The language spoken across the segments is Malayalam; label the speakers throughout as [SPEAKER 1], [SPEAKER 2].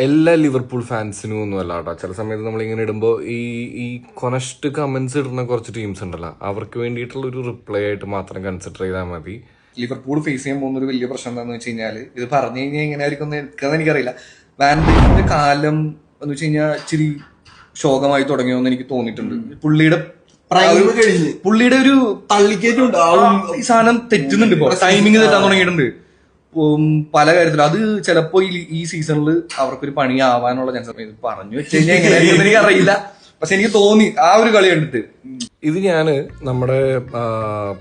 [SPEAKER 1] എല്ലാ ലിവർപൂൾ ഫാൻസിനും ഒന്നും അല്ല കേട്ടോ. ചില സമയത്ത് നമ്മളിങ്ങനെ ഇടുമ്പോൾ ഈ കൊനസ്റ്റ് കമന്റ്സ് ഇടുന്ന കുറച്ച് ടീംസ് ഉണ്ടല്ലോ, അവർക്ക് വേണ്ടിയിട്ടുള്ള ഒരു റിപ്ലൈ ആയിട്ട് മാത്രം കൺസിഡർ ചെയ്താൽ മതി.
[SPEAKER 2] ലിവർപൂൾ ഫേസ് ചെയ്യാൻ പോകുന്ന ഒരു വലിയ പ്രശ്നം എന്താണെന്ന് വെച്ച് കഴിഞ്ഞാൽ, ഇത് പറഞ്ഞു കഴിഞ്ഞാൽ എങ്ങനെ ആയിരിക്കും എന്ന് എനിക്കറിയില്ല. വാൻഡേക്കിന്റെ കാലം എന്ന് വെച്ച് കഴിഞ്ഞാൽ ഇച്ചിരി ശോകമായി തുടങ്ങിയോന്ന് എനിക്ക് തോന്നിയിട്ടുണ്ട്. പുള്ളിയുടെ ഒരു തള്ളിക്കേറ്റുണ്ട്, ഈ സാധനം തെറ്റുന്നുണ്ട്, ഇപ്പൊ ടൈമിങ് തെറ്റാൻ തുടങ്ങിയിട്ടുണ്ട് പല കാര്യത്തിലും. അത് ചിലപ്പോ ഈ സീസണിൽ അവർക്കൊരു പണിയാവാനുള്ള ചാൻസ്. ഇത് പറഞ്ഞു വെച്ച് കഴിഞ്ഞാൽ എങ്ങനെയായിരിക്കും എനിക്ക് അറിയില്ല, പക്ഷെ എനിക്ക് തോന്നി ആ ഒരു കളി കണ്ടിട്ട്.
[SPEAKER 1] ഇത് ഞാൻ നമ്മുടെ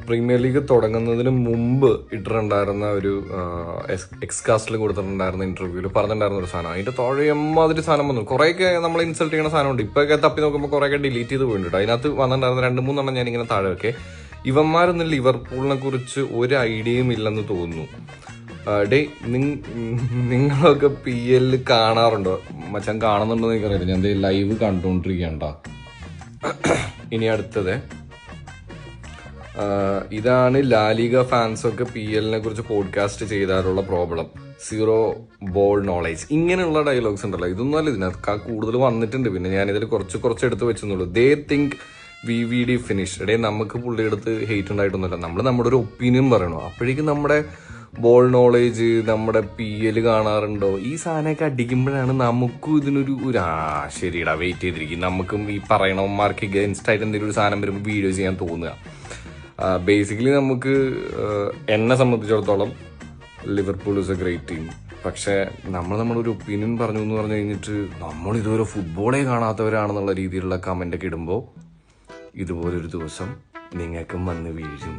[SPEAKER 1] പ്രീമിയർ ലീഗ് തുടങ്ങുന്നതിന് മുമ്പ് ഇട്ടിട്ടുണ്ടായിരുന്ന ഒരു എക്സ്കാസ്റ്റിൽ കൊടുത്തിട്ടുണ്ടായിരുന്ന ഇന്റർവ്യൂവിൽ പറഞ്ഞിട്ടുണ്ടായിരുന്ന ഒരു സാധനം. അതിന്റെ താഴെ എമ്മാതിരി സാധനം വന്നു. കുറേയൊക്കെ നമ്മൾ ഇൻസൾട്ട് ചെയ്യുന്ന സാധനമുണ്ട്. ഇപ്പൊക്കെ തപ്പി നോക്കുമ്പോൾ കുറേയൊക്കെ ഡിലീറ്റ് ചെയ്ത് പോയിട്ടുണ്ട്. അതിനകത്ത് വന്നിട്ടുണ്ടായിരുന്ന 2-3 ഞാൻ ഇങ്ങനെ താഴെ വെക്കെ, ഇവന്മാരൊന്നും ലിവർപൂളിനെ കുറിച്ച് ഒരു ഐഡിയയും ഇല്ലെന്ന് തോന്നുന്നു. നിങ്ങളൊക്കെ PL കാണാറുണ്ടോ? മച്ചാൻ കാണുന്നുണ്ടോ എന്ന് എനിക്കറിയില്ല. ഞാൻ ലൈവ് കണ്ടുകൊണ്ടിരിക്കണ്ട. ഇനി അടുത്തത് ഇതാണ് ലാലിഗ ഫാൻസൊക്കെ PL കുറിച്ച് പോഡ്കാസ്റ്റ് ചെയ്താലുള്ള പ്രോബ്ലം. 0 ball knowledge. ഇങ്ങനെയുള്ള ഡയലോഗ്സ് ഉണ്ടല്ലോ, ഇതൊന്നും അല്ല ഇതിനകത്ത് കൂടുതൽ വന്നിട്ടുണ്ട്. പിന്നെ ഞാനിതിൽ കുറച്ച് എടുത്ത് വെച്ചെന്നുള്ളൂ. ദേ തിങ്ക് VVD ഫിനിഷ്. നമുക്ക് പുള്ളിയെടുത്ത് ഹെയ്റ്റ് ഉണ്ടായിട്ടൊന്നുമില്ല. നമ്മൾ നമ്മുടെ ഒരു ഒപ്പീനിയൻ പറയണോ, അപ്പോഴേക്കും നമ്മുടെ ബോൾ നോളേജ്, നമ്മുടെ PL കാണാറുണ്ടോ, ഈ സാധനമൊക്കെ അടിക്കുമ്പോഴാണ് നമുക്കും ഇതിനൊരു ശരിടാ വെയിറ്റ് ചെയ്തിരിക്കും. നമുക്കും ഈ പറയണവന്മാർക്ക് എഗൻസ്റ്റ് ആയിട്ട് എന്തെങ്കിലും ഒരു സാധനം വരുമ്പോൾ വീഡിയോ ചെയ്യാൻ തോന്നുക. ബേസിക്കലി നമുക്ക് എന്നെ സംബന്ധിച്ചിടത്തോളം Liverpool is A great team. പക്ഷെ നമ്മുടെ ഒരു ഒപ്പീനിയൻ പറഞ്ഞു എന്ന് പറഞ്ഞു കഴിഞ്ഞിട്ട് നമ്മൾ ഇതുവരെ ഫുട്ബോളേ കാണാത്തവരാണെന്നുള്ള രീതിയിലുള്ള കമൻ്റൊക്കെ ഇടുമ്പോൾ ഇതുപോലൊരു ദിവസം നിങ്ങൾക്കും വന്ന് വീഴും.